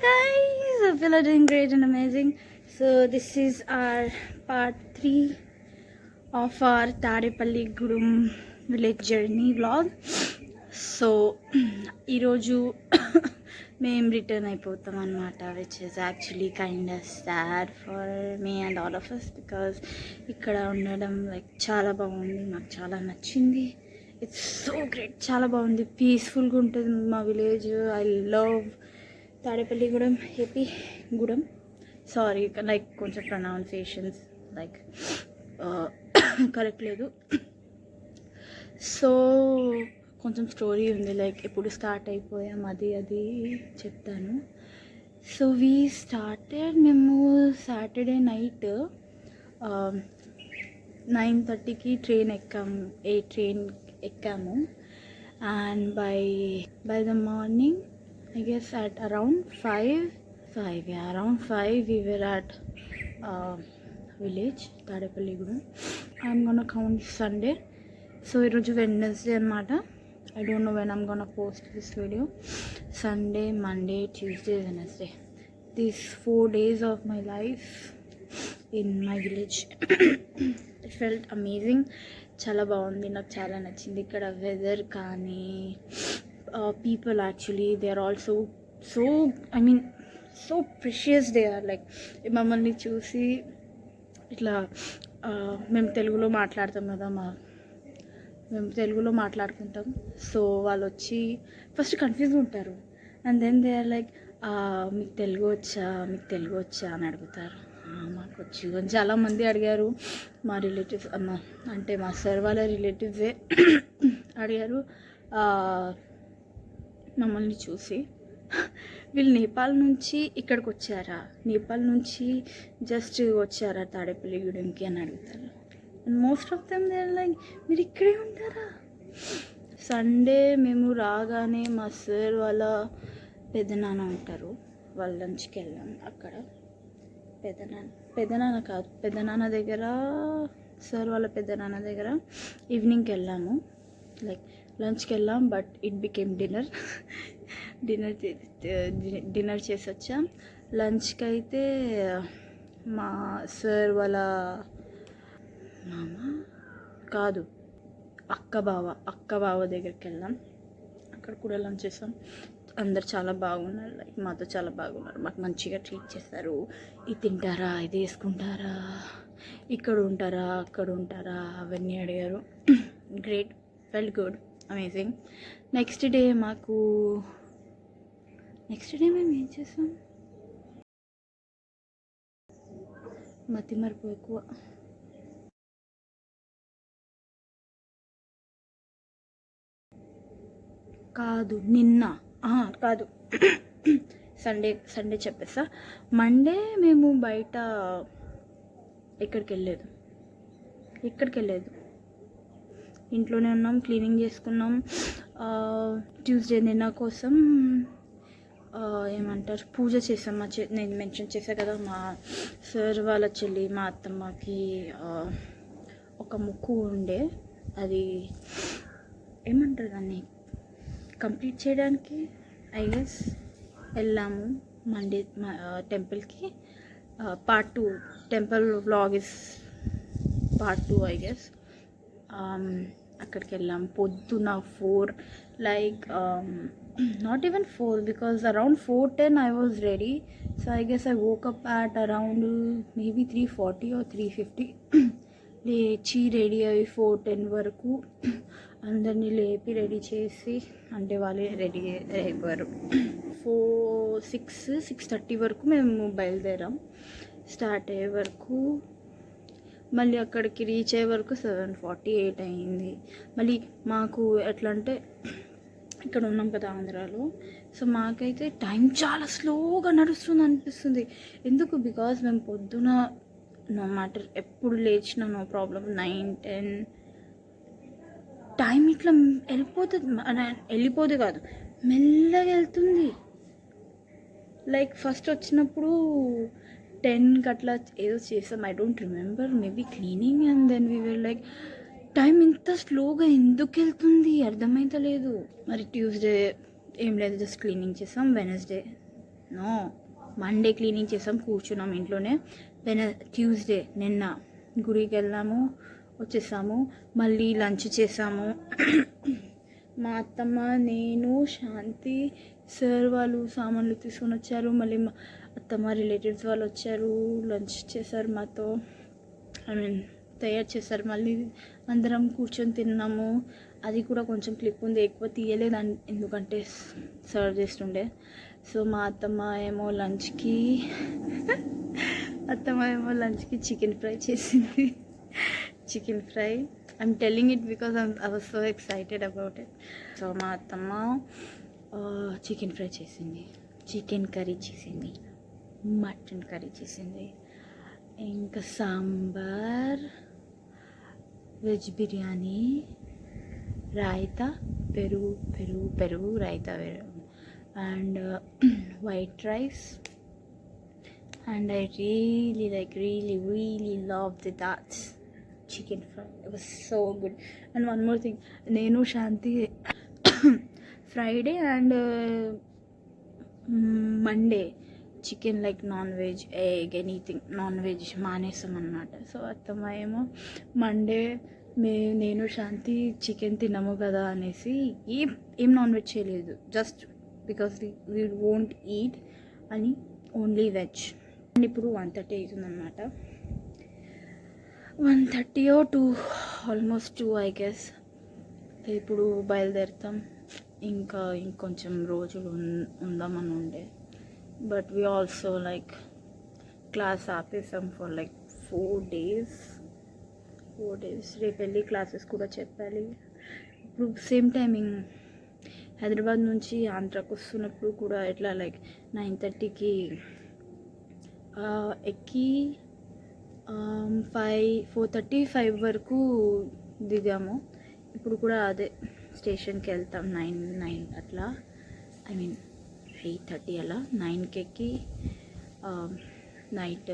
guys, I feel are doing great and amazing. So this is our part 3 of our Tarepalli Gudum village journey vlog. So ఈరోజు మేము return అయిపోతాం అన్నమాట, which is actually kind of sad for me and all of us, because ఇక్కడ ఉండడం like చాలా బాగుంది, నాకు చాలా నచ్చింది. ఇట్స్ సో గ్రేట్, చాలా బాగుంది, పీస్ఫుల్గా ఉంటుంది మా విలేజ్. ఐ లవ్ తాడేపల్లిగూడెం, ఏపీగూడెం. సారీ, లైక్ కొంచెం ప్రొనౌన్సియేషన్స్ లైక్ కరెక్ట్ లేదు. సో కొంచెం స్టోరీ ఉంది, లైక్ ఎప్పుడు స్టార్ట్ అయిపోయాం అది చెప్తాను. సో వీ స్టార్టెడ్, మేము సాటర్డే నైట్ 9:30కి ట్రైన్ ఎక్కాము. And by the morning, I guess at around 5 we were at village Tadepalligudem. I'm gonna count Sunday. So iroju Wednesday anamata. I don't know when I'm gonna post this video. Sunday, Monday, Tuesday, Wednesday. These 4 days of my life in my village. It felt amazing. Chala bagundi, నాకు చాలా నచ్చింది ఇక్కడ weather కానీ people. Actually they are also so I mean so precious. They are like మమ్మల్ని చూసి ఇట్లా మేము తెలుగులో మాట్లాడతాం కదా, మేము తెలుగులో మాట్లాడుకుంటాం. సో వాళ్ళు వచ్చి ఫస్ట్ కన్ఫ్యూజ్గా ఉంటారు, and then they are like మీకు తెలుగు వచ్చా అని అడుగుతారు. మాకు వచ్చి చాలామంది అడిగారు, మా రిలేటివ్స్ అంటే మా సార్ వాళ్ళ రిలేటివ్సే అడిగారు మమ్మల్ని చూసి, వీళ్ళు నేపాల్ నుంచి ఇక్కడికి వచ్చారా, నేపాల్ నుంచి జస్ట్ వచ్చారా తాడేపల్లిగూడెంకి అని అడుగుతారు. And most of them they are like మీరు ఇక్కడే ఉంటారా. సండే మేము రాగానే మా సార్ వాళ్ళ పెద్దనాన్న ఉంటారు, వాళ్ళ లంచ్కి వెళ్ళాం. అక్కడ పెద్దనాన్న దగ్గర, సార్ వాళ్ళ పెద్దనాన్న దగ్గర ఈవినింగ్కి వెళ్ళాము. లైక్ లంచ్కి వెళ్ళాం, బట్ ఇట్ బికేమ్ డిన్నర్ చేసి వచ్చాం. లంచ్కి అయితే మా సార్ వాళ్ళ మామ కాదు అక్క బావ దగ్గరికి వెళ్ళాం. అక్కడ కూడా లంచ్ చేసాం. అందరు చాలా బాగున్నారు, లైక్ మాతో చాలా బాగున్నారు, మాకు మంచిగా ట్రీట్ చేస్తారు. ఇది తింటారా, ఇది వేసుకుంటారా, ఇక్కడ ఉంటారా, అక్కడ ఉంటారా అవన్నీ అడిగారు. Great, felt good, amazing. Next day మేము ఏం చేసాం, మతిమరుపు ఎక్కువ. కాదు సండే చెప్పేసా. మండే మేము బయట ఎక్కడికి వెళ్ళలేదు, ఇంట్లోనే ఉన్నాం, క్లీనింగ్ చేసుకున్నాం. ట్యూస్డే నిన్న కోసం ఏమంటారు పూజ చేసాం. నేను మెన్షన్ చేశాను కదా, మా సార్ వాళ్ళ చెల్లి మా అత్తమ్మకి ఒక ముక్కు ఉండే, అది ఏమంటారు దాన్ని కంప్లీట్ చేయడానికి ఐ గెస్ వెళ్ళాము మండే టెంపుల్కి. Part 2 temple vlog is part 2 I guess. అక్కడికి వెళ్ళాం పొద్దున 4, like not even 4, because around 4:10 I was ready. So I guess I woke up at around maybe 3:40 or 3:50. లేచి రెడీ అయ్యి 4:10 వరకు అందరినీ లేపి రెడీ చేసి, అంటే వాళ్ళే రెడీ అయిపోయారు. 6:30 వరకు మేము బయలుదేరాం. స్టార్ట్ అయ్యే వరకు, మళ్ళీ అక్కడికి రీచ్ అయ్యే వరకు 7:48 అయింది. మళ్ళీ మాకు ఎట్లా అంటే ఇక్కడ ఉన్నాం కదా ఆంధ్రాలో, సో మాకైతే టైం చాలా స్లోగా నడుస్తుంది అనిపిస్తుంది. ఎందుకు, బికాజ్ మేము పొద్దున నో మ్యాటర్ ఎప్పుడు లేచినా నో ప్రాబ్లం 9-10 టైం ఇట్లా వెళ్ళిపోతుంది కాదు, మెల్లగా వెళ్తుంది. లైక్ ఫస్ట్ వచ్చినప్పుడు 10కి అట్లా ఏదో చేసాం, I don't remember, maybe cleaning. And then we were like time ఇంత స్లోగా ఎందుకు వెళ్తుంది అర్థమైతే లేదు. మరి ట్యూస్డే ఏం లేదు, జస్ట్ క్లీనింగ్ చేసాం. వెనస్డే నో, మండే క్లీనింగ్ చేసాం, కూర్చున్నాం ఇంట్లోనే. ట్యూస్డే నిన్న గుడికి వెళ్ళాము, వచ్చేసాము, మళ్ళీ లంచ్ చేసాము. మా అత్తమ్మ, నేను, శాంతి, సార్ వాళ్ళు సామాన్లు తీసుకొని వచ్చారు. మళ్ళీ మా అత్తమ్మ రిలేటివ్స్ వాళ్ళు వచ్చారు, లంచ్ చేశారు మాతో, తయారు చేశారు. మళ్ళీ అందరం కూర్చొని తిన్నాము. అది కూడా కొంచెం క్లిప్ ఉంది, ఎక్కువ తీయలేదు ఎందుకంటే సర్వ్ చేస్తుండే. సో మా అత్తమ్మ ఏమో లంచ్కి చికెన్ ఫ్రై చేసింది. Chicken fry, I'm telling it because I was so excited about it. So మా అత్తమ్మ చికెన్ ఫ్రై చేసింది, చికెన్ కర్రీ చేసింది, మటన్ కర్రీ చేసింది, ఇంకా సాంబార్, వెజ్ బిర్యానీ, రాయితా, పెరుగు raita, and white rice. And I really loved that chicken fry. It was so good. And one more thing, nenu Shanti Friday and Monday chicken, like non-veg, egg, anything non-veg manesam annamata. So attama emo Monday నేను శాంతి chicken తినము కదా అనేసి ఏం non veg చేయలేదు, just because we won't eat అని, only veg. And ఇప్పుడు 1:30 అవుతుందన్నమాట, 1:30 or 2, almost 2 I guess. ఇప్పుడు బయలుదేరుతాం, ఇంకా ఇంకొంచెం రోజులు ఉందామని ఉండే. But we also like class ఆపేసాం ఫర్ లైక్ 4 days. రేపు వెళ్ళి క్లాసెస్ కూడా చెప్పాలి. ఇప్పుడు సేమ్ టైమింగ్ హైదరాబాద్ నుంచి ఆంధ్రాకి వస్తున్నప్పుడు కూడా ఎట్లా లైక్ 9:30కి ఎక్కి 4:35 వరకు దిగాము. ఇప్పుడు కూడా అదే స్టేషన్కి వెళ్తాం 9 అట్లా, ఐ మీన్ 8:30 అలా. 9కి ఎక్కి నైట్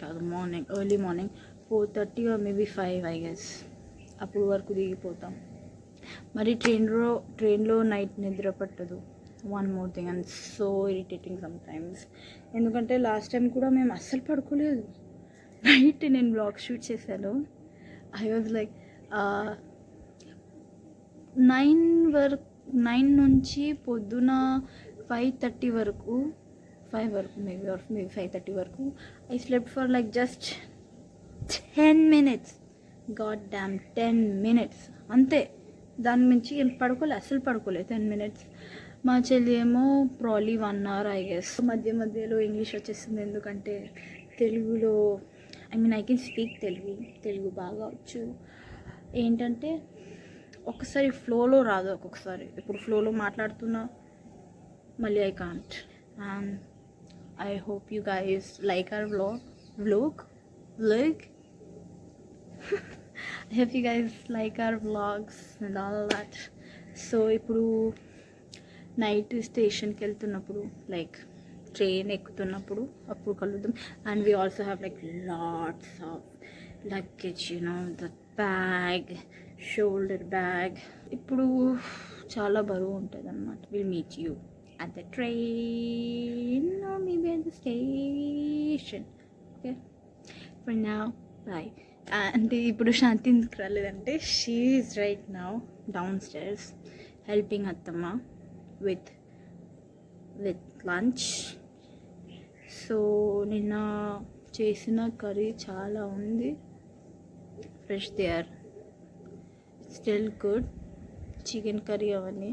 కాదు, morning, early morning 4:30 or maybe 5 I guess, అప్పుడు వరకు దిగిపోతాం. మరి ట్రైన్లో నైట్ నిద్ర పట్టదు. One more thing, and so irritating sometimes. ఎందుకంటే లాస్ట్ టైం కూడా మేము అస్సలు పడుకోలేదు. నైట్ నేను బ్లాగ్ షూట్ చేశాను. ఐ వాజ్ లైక్ 9 నుంచి పొద్దున 5:30 వరకు, 5 వరకు మేబీ, ఆర్ మేబీ 5:30 వరకు I slept for like just 10 minutes. God damn 10 minutes అంతే, దాని మించి ఏం అస్సలు పడుకోలేదు 10 minutes. మా చెల్లి ఏమో ప్రాలీ 1 hour ఐ గెస్. మధ్యలో ఇంగ్లీష్ వచ్చేస్తుంది, ఎందుకంటే తెలుగులో I mean I can speak Telugu బాగా వచ్చు. ఏంటంటే ఒకసారి ఫ్లోలో రాదు, ఒక్కొక్కసారి. ఇప్పుడు ఫ్లోలో మాట్లాడుతున్నా, మళ్ళీ I can't. And I hope you guys like our vlog. I hope you guys like our vlogs and all that. So ఇప్పుడు నైట్ స్టేషన్కి వెళ్తున్నప్పుడు, లైక్ ట్రైన్ ఎక్కుతున్నప్పుడు అప్పుడు కలుద్దాం. And we also have like lots of luggage, the bag, shoulder bag. ఇప్పుడు చాలా బరువు ఉంటుంది అన్నమాట. Will meet you at the train or maybe at the station. Okay, for now, bye. అంటే ఇప్పుడు శాంతి ఎందుకు రాలేదంటే, she is right now downstairs helping అత్తమ్మ విత్ లంచ్. సో నిన్న చేసిన కర్రీ చాలా ఉంది, fresh. They are still good. Chicken curry అవన్నీ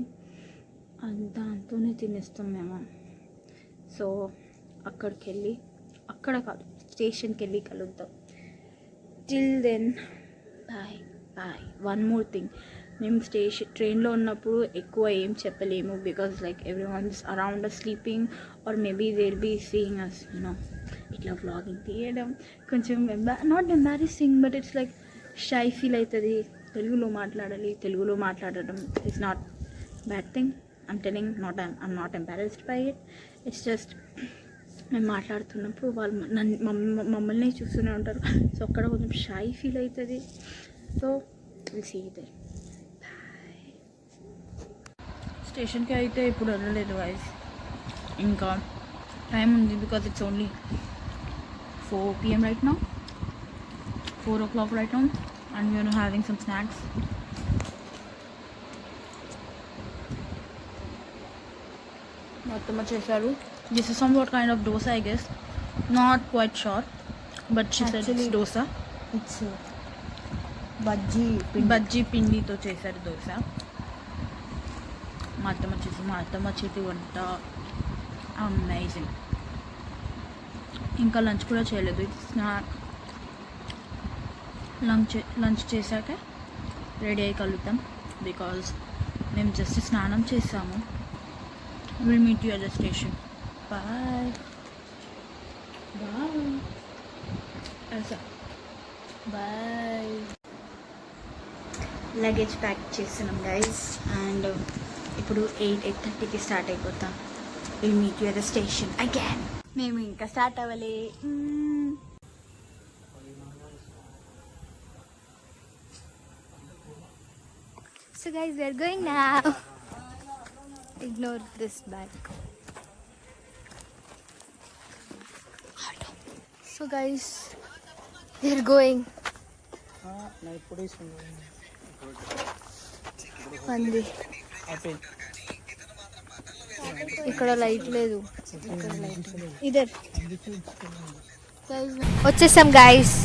దాంతోనే తినేస్తాం మేము. సో అక్కడ కాదు, స్టేషన్కి వెళ్ళి కలుద్దాం. Till then bye. One more thing, మేము ట్రైన్లో ఉన్నప్పుడు ఎక్కువ ఏం చెప్పలేము, because like everyone's around us sleeping, or maybe they will be seeing us, ఇట్లా వ్లాగింగ్ తీయడం కొంచెం not embarrassing, but it's like shy feel అవుతుంది. తెలుగులో మాట్లాడడం it's not bad thing. I'm not embarrassed by it. It's just మేము మాట్లాడుతున్నప్పుడు వాళ్ళు మమ్మల్ని చూస్తూనే ఉంటారు. సో అక్కడ కొంచెం షై ఫీల్ అవుతుంది. So will see there. స్టేషన్కి అయితే ఇప్పుడు వెళ్ళలేదు గైస్, ఇంకా టైం ఉంది because it's only 4 p.m. right now, 4 o'clock right now, and we're having some snacks. మొత్తం చేశారు. This is somewhat kind of dosa, I guess. Not quite sure, but she said it's dosa. It's bajji పిండితో చేశారు దోశ. మా అత్తమ్మ చేతి వంట amazing. ఇంకా lunch కూడా చేయలేదు. స్నాక్ లంచ్ చేశాక రెడీ అయ్యి కలుద్దాం బికాజ్ మేము జస్ట్ స్నానం చేసాము. Will meet you at the station. Bye bye. Luggage pack చేస్తున్నాం గైస్ అండ్ ఇప్పుడు 8:30కి స్టార్ట్ అయిపోతాం. Will meet you at the station again. మేము ఇంకా స్టార్ట్ అవ్వలే. So guys, we are going now. Ignore this bag. So guys, we are going. అంది ఇక్కడ light లేదు. ఇద్దరు వచ్చేసాం గైస్.